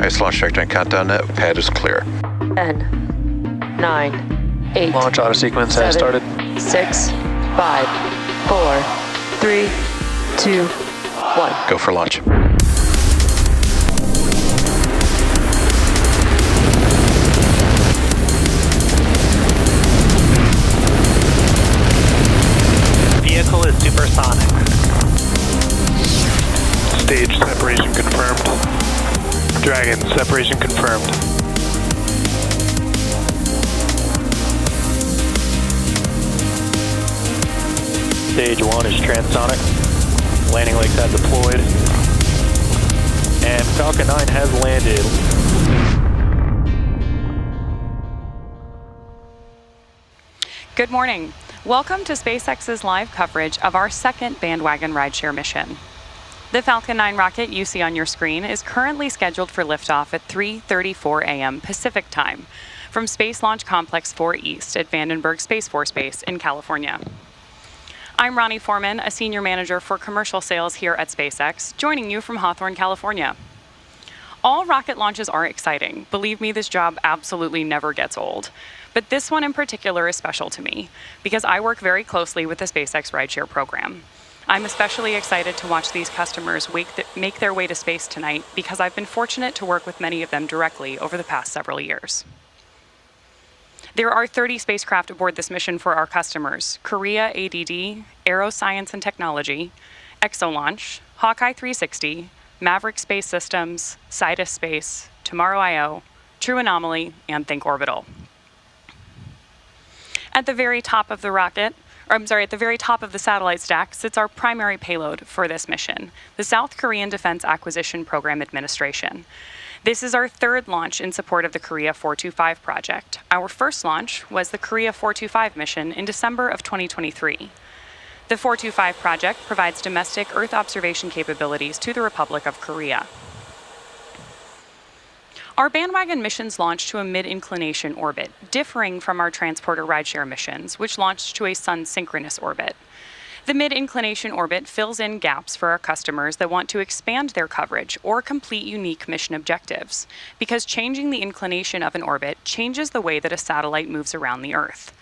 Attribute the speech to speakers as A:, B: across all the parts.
A: Nice launch trajectory countdown. Pad is clear.
B: 10, 9, 8.
C: Launch auto sequence has started.
B: 6, 5, 4, 3, 2, 1.
A: Go for launch.
D: Vehicle is supersonic.
C: Stage separation confirmed. Dragon separation confirmed.
D: Stage 1 is transonic. Landing legs have deployed. And Falcon 9 has landed.
E: Good morning. Welcome to SpaceX's live coverage of our second Bandwagon rideshare mission. The Falcon 9 rocket you see on your screen is currently scheduled for liftoff at 3:34 a.m. Pacific Time from Space Launch Complex 4 East at Vandenberg Space Force Base in California. I'm Ronnie Foreman, a Senior Manager for Commercial Sales here at SpaceX, joining you from Hawthorne, California. All rocket launches are exciting. Believe me, this job absolutely never gets old. But this one in particular is special to me because I work very closely with the SpaceX rideshare program. I'm especially excited to watch these customers make their way to space tonight because I've been fortunate to work with many of them directly over the past several years. There are 30 spacecraft aboard this mission for our customers: Korea ADD, Aeroscience and Technology, Exolaunch, HawkEye 360, Maverick Space Systems, Sidus Space, Tomorrow.io, True Anomaly, and Think Orbital. At the very top of the satellite stack sits our primary payload for this mission, the South Korean Defense Acquisition Program Administration. This is our third launch in support of the Korea 425 project. Our first launch was the Korea 425 mission in December of 2023. The 425 project provides domestic Earth observation capabilities to the Republic of Korea. Our Bandwagon missions launched to a mid-inclination orbit, differing from our transporter rideshare missions, which launched to a sun-synchronous orbit. The mid-inclination orbit fills in gaps for our customers that want to expand their coverage or complete unique mission objectives, because changing the inclination of an orbit changes the way that a satellite moves around the Earth.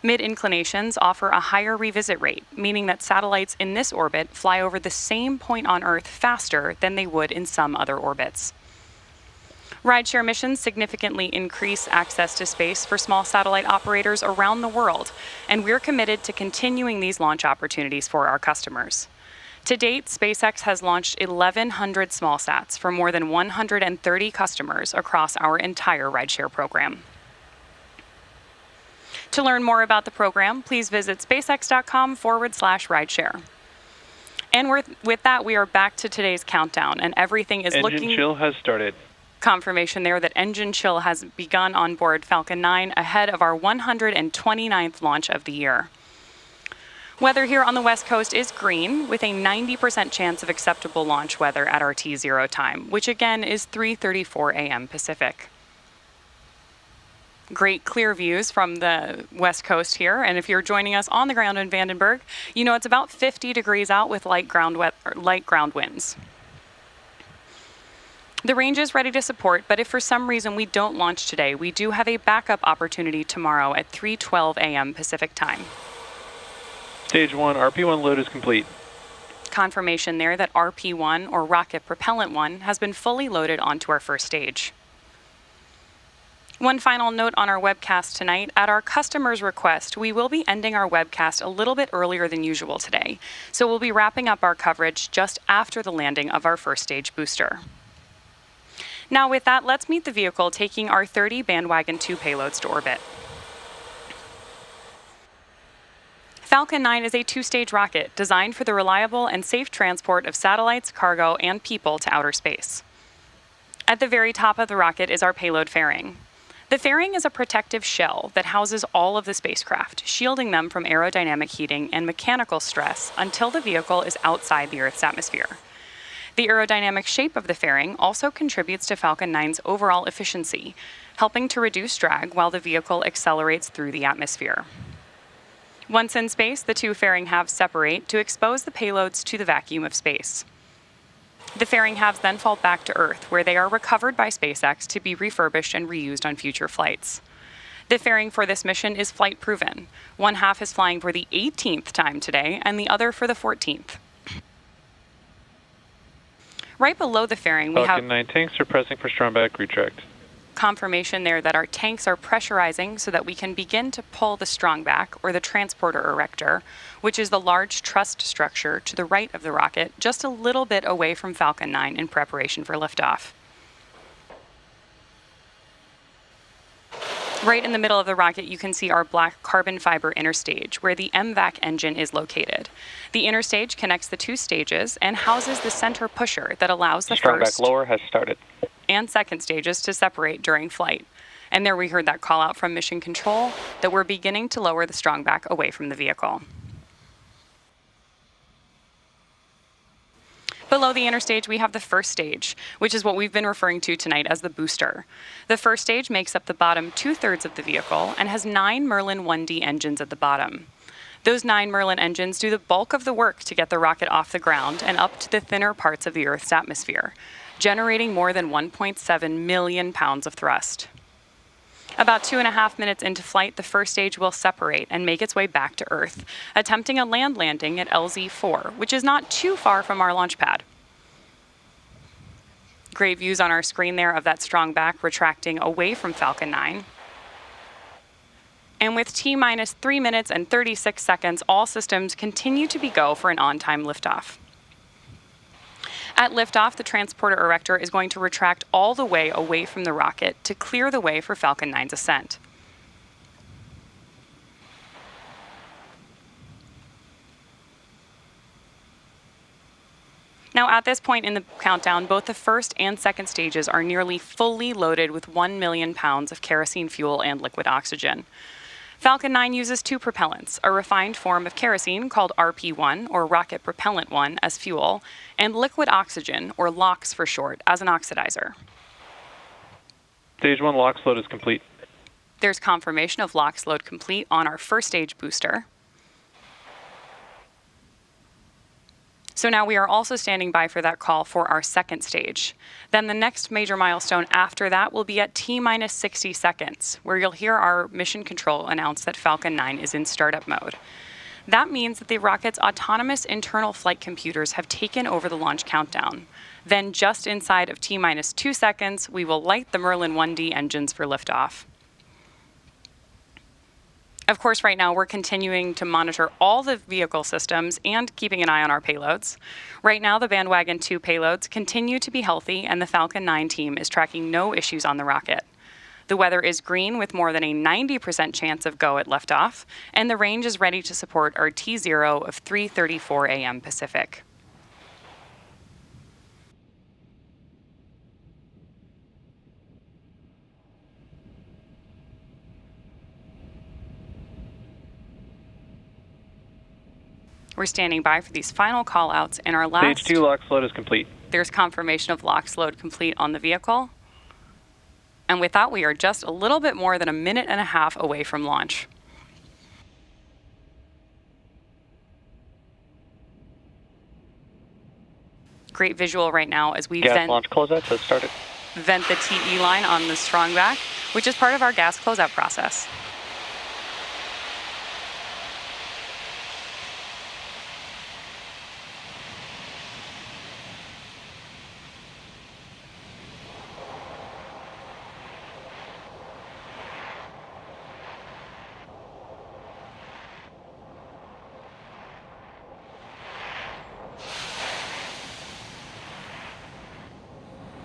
E: Mid-inclinations offer a higher revisit rate, meaning that satellites in this orbit fly over the same point on Earth faster than they would in some other orbits. Rideshare missions significantly increase access to space for small satellite operators around the world, and we're committed to continuing these launch opportunities for our customers. To date, SpaceX has launched 1,100 small sats for more than 130 customers across our entire rideshare program. To learn more about the program, please visit spacex.com/rideshare. And with that, we are back to today's countdown, and everything is looking...
C: Engine chill has started.
E: Confirmation there that engine chill has begun on board Falcon 9 ahead of our 129th launch of the year. Weather here on the West Coast is green, with a 90% chance of acceptable launch weather at our T0 time, which again is 3:34 a.m. Pacific. Great clear views from the West Coast here, and if you're joining us on the ground in Vandenberg, you know it's about 50 degrees out with light ground winds. The range is ready to support, but if for some reason we don't launch today, we do have a backup opportunity tomorrow at 3:12 a.m. Pacific time.
C: Stage 1, RP1 load is complete.
E: Confirmation there that RP1, or Rocket Propellant 1, has been fully loaded onto our first stage. One final note on our webcast tonight. At our customer's request, we will be ending our webcast a little bit earlier than usual today, so we'll be wrapping up our coverage just after the landing of our first stage booster. Now with that, let's meet the vehicle taking our 30 Bandwagon-2 payloads to orbit. Falcon 9 is a two-stage rocket designed for the reliable and safe transport of satellites, cargo, and people to outer space. At the very top of the rocket is our payload fairing. The fairing is a protective shell that houses all of the spacecraft, shielding them from aerodynamic heating and mechanical stress until the vehicle is outside the Earth's atmosphere. The aerodynamic shape of the fairing also contributes to Falcon 9's overall efficiency, helping to reduce drag while the vehicle accelerates through the atmosphere. Once in space, the two fairing halves separate to expose the payloads to the vacuum of space. The fairing halves then fall back to Earth, where they are recovered by SpaceX to be refurbished and reused on future flights. The fairing for this mission is flight proven. One half is flying for the 18th time today, and the other for the 14th. Right below the fairing, we have
C: Falcon 9 tanks are pressing for strongback retract.
E: confirmation there that our tanks are pressurizing so that we can begin to pull the strongback, or the transporter erector, which is the large truss structure to the right of the rocket, just a little bit away from Falcon 9 in preparation for liftoff. Right in the middle of the rocket, you can see our black carbon fiber interstage, where the MVAC engine is located. The interstage connects the two stages and houses the center pusher that allows the first
D: Strongback lower has started.
E: and second stages to separate during flight. And there we heard that call out from Mission Control that we're beginning to lower the strongback away from the vehicle. Below the interstage, we have the first stage, which is what we've been referring to tonight as the booster. The first stage makes up the bottom 2/3 of the vehicle and has 9 Merlin 1D engines at the bottom. Those 9 Merlin engines do the bulk of the work to get the rocket off the ground and up to the thinner parts of the Earth's atmosphere, generating more than 1.7 million pounds of thrust. About 2.5 minutes into flight, the first stage will separate and make its way back to Earth, attempting a land landing at LZ-4, which is not too far from our launch pad. Great views on our screen there of that strong back retracting away from Falcon 9. And with T-minus 3 minutes and 36 seconds, all systems continue to be go for an on-time liftoff. At liftoff, the transporter erector is going to retract all the way away from the rocket to clear the way for Falcon 9's ascent. Now, at this point in the countdown, both the first and second stages are nearly fully loaded with 1 million pounds of kerosene fuel and liquid oxygen. Falcon 9 uses 2 propellants, a refined form of kerosene called RP1, or Rocket Propellant 1, as fuel, and liquid oxygen, or LOX for short, as an oxidizer.
C: Stage 1 LOX load is complete.
E: There's confirmation of LOX load complete on our first stage booster. So now we are also standing by for that call for our second stage. Then the next major milestone after that will be at T-minus 60 seconds, where you'll hear our mission control announce that Falcon 9 is in startup mode. That means that the rocket's autonomous internal flight computers have taken over the launch countdown. Then just inside of T-minus 2 seconds, we will light the Merlin 1D engines for liftoff. Of course, right now we're continuing to monitor all the vehicle systems and keeping an eye on our payloads. Right now, the Bandwagon-2 payloads continue to be healthy, and the Falcon 9 team is tracking no issues on the rocket. The weather is green with more than a 90% chance of go at liftoff, and the range is ready to support our T0 of 3:34 a.m. Pacific. We're standing by for these final call-outs, and our last...
C: Stage 2 LOX load is complete.
E: There's confirmation of LOX load complete on the vehicle. And with that, we are just a little bit more than 1.5 minutes away from launch. Great visual right now as we
D: Gas launch closeout has started.
E: vent the TE line on the strongback, which is part of our gas closeout process.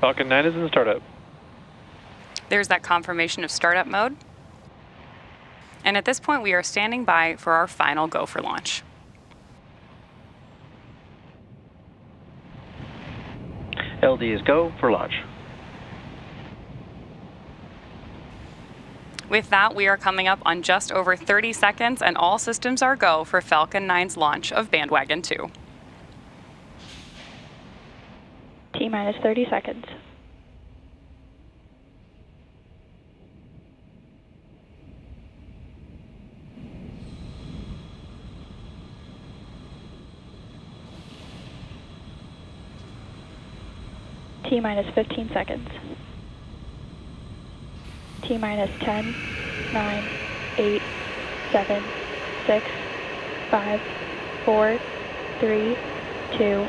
C: Falcon 9 is in startup.
E: There's that confirmation of startup mode. And at this point, we are standing by for our final go for launch.
D: LD is go for launch.
E: With that, we are coming up on just over 30 seconds, and all systems are go for Falcon 9's launch of Bandwagon-2.
F: T-minus 30 seconds. T minus 15 seconds. T minus 10, 9, 8, 7, 6, 5, 4, 3, 2,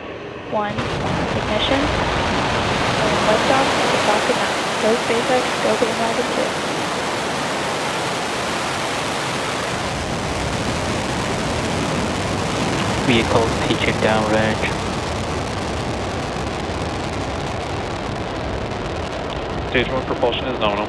F: 1. Ignition. And liftoff of the Falcon 9. Go SpaceX, go Bandwagon-2.
G: Vehicle pitching downrange.
C: Stage 1 propulsion is nominal.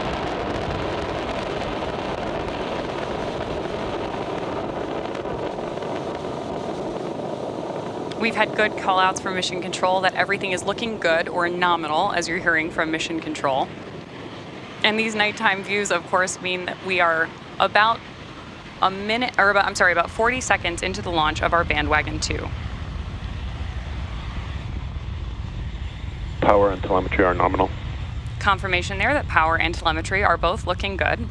E: We've had good callouts from Mission Control that everything is looking good or nominal, as you're hearing from Mission Control. And these nighttime views, of course, mean that we are about about 40 seconds into the launch of our Bandwagon-2.
C: Power and telemetry are nominal.
E: Confirmation there that power and telemetry are both looking good.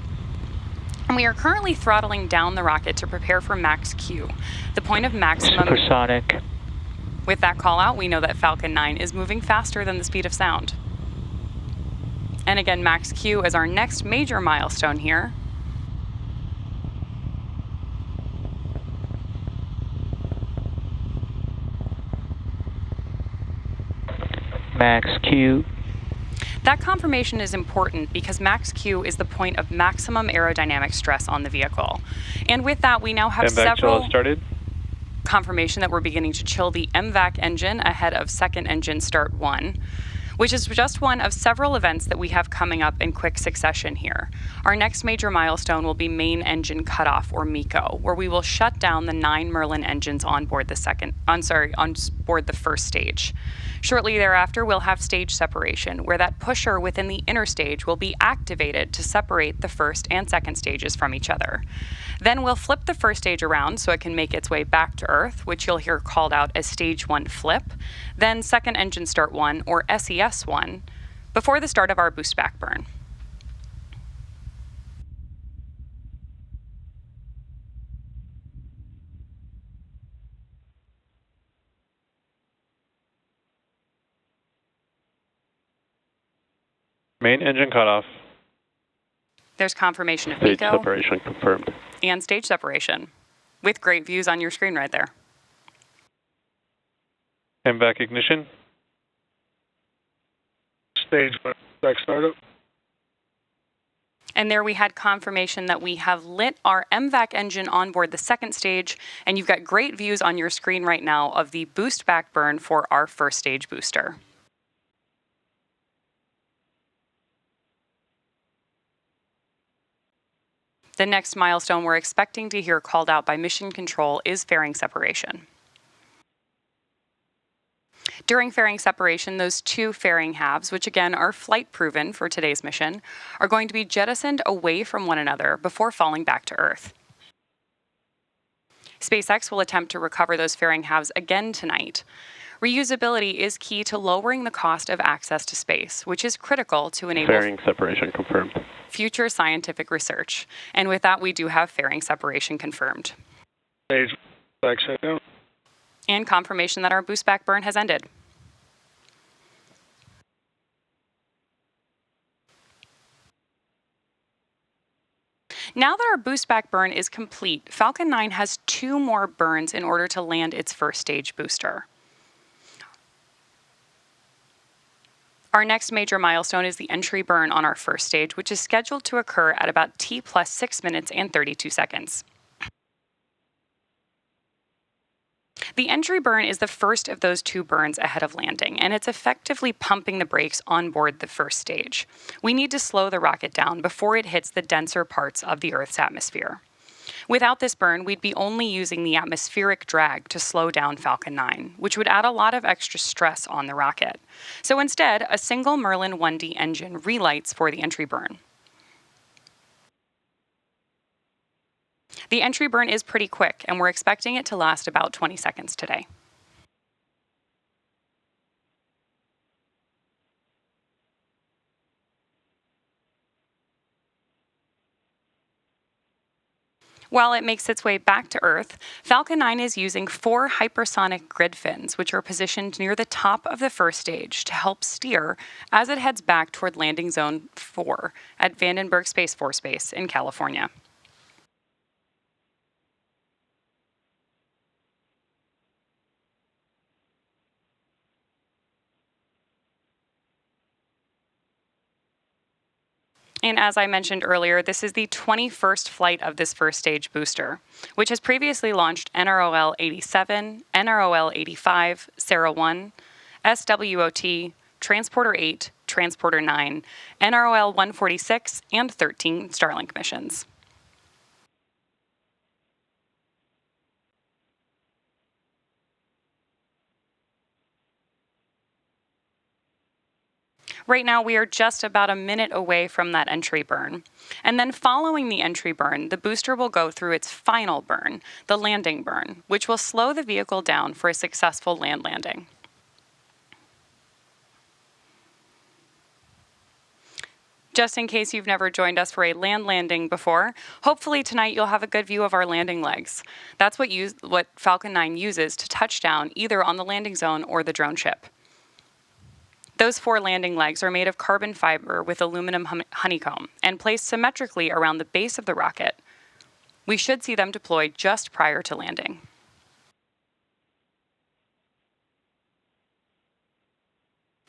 E: And we are currently throttling down the rocket to prepare for max Q, the point of maximum.
G: Supersonic.
E: With that call out, we know that Falcon 9 is moving faster than the speed of sound. And again, max Q is our next major milestone here.
G: Max Q.
E: That confirmation is important because max Q is the point of maximum aerodynamic stress on the vehicle. And with that, we now have several
C: started.
E: confirmation that we're beginning to chill the MVAC engine ahead of second engine start 1, which is just one of several events that we have coming up in quick succession here. Our next major milestone will be main engine cutoff, or MECO, where we will shut down the 9 Merlin engines on board the board the first stage. Shortly thereafter, we'll have stage separation, where that pusher within the inner stage will be activated to separate the first and second stages from each other. Then we'll flip the first stage around so it can make its way back to Earth, which you'll hear called out as Stage 1 flip, then Second Engine Start 1, or SES 1, before the start of our boost back burn.
C: Main engine cutoff.
E: There's confirmation of
C: Stage
E: MECO
C: separation confirmed.
E: and stage separation, with great views on your screen right there.
C: MVAC ignition. Stage 1 back startup.
E: And there we had confirmation that we have lit our MVAC engine on board the second stage, and you've got great views on your screen right now of the boost back burn for our first stage booster. The next milestone we're expecting to hear called out by Mission Control is fairing separation. During fairing separation, those two fairing halves, which again are flight proven for today's mission, are going to be jettisoned away from one another before falling back to Earth. SpaceX will attempt to recover those fairing halves again tonight. Reusability is key to lowering the cost of access to space, which is critical to enable
C: Fairing separation confirmed.
E: future scientific research. And with that, we do have fairing separation confirmed.
C: Stage back shutdown.
E: And confirmation that our boost back burn has ended. Now that our boost back burn is complete, Falcon 9 has 2 more burns in order to land its first stage booster. Our next major milestone is the entry burn on our first stage, which is scheduled to occur at about T plus 6 minutes and 32 seconds. The entry burn is the first of those 2 burns ahead of landing, and it's effectively pumping the brakes on board the first stage. We need to slow the rocket down before it hits the denser parts of the Earth's atmosphere. Without this burn, we'd be only using the atmospheric drag to slow down Falcon 9, which would add a lot of extra stress on the rocket. So instead, a single Merlin 1D engine relights for the entry burn. The entry burn is pretty quick, and we're expecting it to last about 20 seconds today. While it makes its way back to Earth, Falcon 9 is using 4 hypersonic grid fins, which are positioned near the top of the first stage to help steer as it heads back toward Landing Zone 4 at Vandenberg Space Force Base in California. And as I mentioned earlier, this is the 21st flight of this first stage booster, which has previously launched NROL 87, NROL 85, Sarah 1, SWOT, Transporter 8, Transporter 9, NROL 146, and 13 Starlink missions. Right now, we are just about a minute away from that entry burn. And then following the entry burn, the booster will go through its final burn, the landing burn, which will slow the vehicle down for a successful land landing. Just in case you've never joined us for a land landing before, hopefully tonight you'll have a good view of our landing legs. That's what Falcon 9 uses to touch down either on the landing zone or the drone ship. Those 4 landing legs are made of carbon fiber with aluminum honeycomb and placed symmetrically around the base of the rocket. We should see them deployed just prior to landing.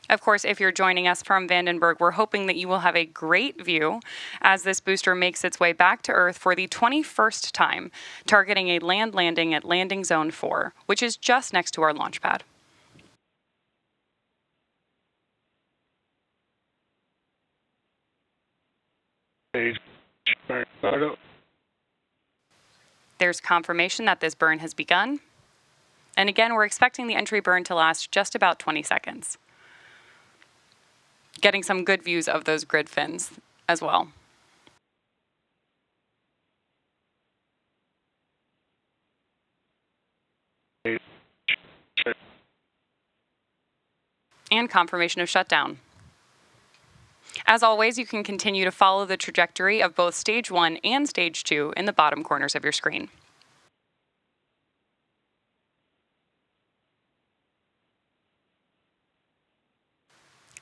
E: Of course, if you're joining us from Vandenberg, we're hoping that you will have a great view as this booster makes its way back to Earth for the 21st time, targeting a land landing at Landing Zone 4, which is just next to our launch pad. There's confirmation that this burn has begun. And again, we're expecting the entry burn to last just about 20 seconds. Getting some good views of those grid fins as well. And confirmation of shutdown. As always, you can continue to follow the trajectory of both Stage 1 and Stage 2 in the bottom corners of your screen.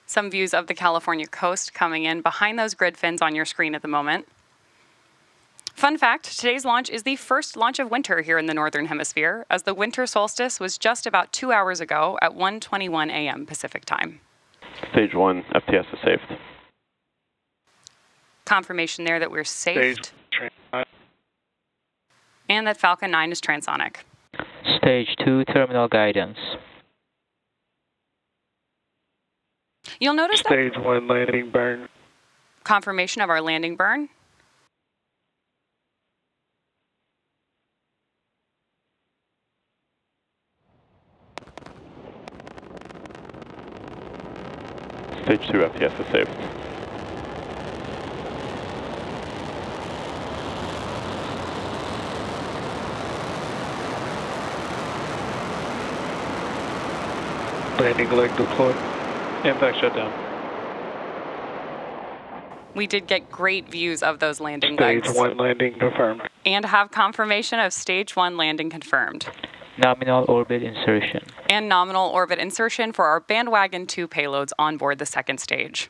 E: Some views of the California coast coming in behind those grid fins on your screen at the moment. Fun fact, today's launch is the first launch of winter here in the Northern Hemisphere, as the winter solstice was just about 2 hours ago at 1:21 a.m. Pacific time.
H: Stage 1, FTS is saved.
E: Confirmation there that we're safe. And that Falcon 9 is transonic.
G: Stage 2 terminal guidance.
E: You'll notice that
C: Stage 1 landing burn.
E: confirmation of our landing burn.
H: Stage 2, FTS is saved.
C: Landing leg deployed. Impact shutdown.
E: We did get great views of those landing legs.
C: Stage 1 landing confirmed.
E: And have confirmation of Stage 1 landing confirmed.
G: Nominal orbit insertion.
E: And nominal orbit insertion for our Bandwagon-2 payloads on board the second stage.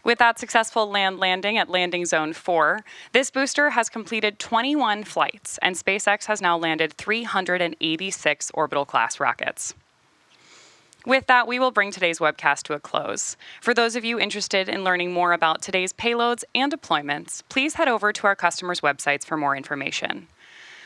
E: With that successful landing at Landing Zone 4, this booster has completed 21 flights, and SpaceX has now landed 386 orbital class rockets. With that, we will bring today's webcast to a close. For those of you interested in learning more about today's payloads and deployments, please head over to our customers' websites for more information.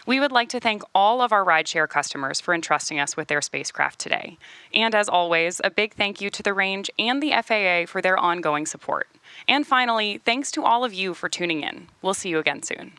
E: We would like to thank all of our rideshare customers for entrusting us with their spacecraft today. And as always, a big thank you to the range and the FAA for their ongoing support. And finally, thanks to all of you for tuning in. We'll see you again soon.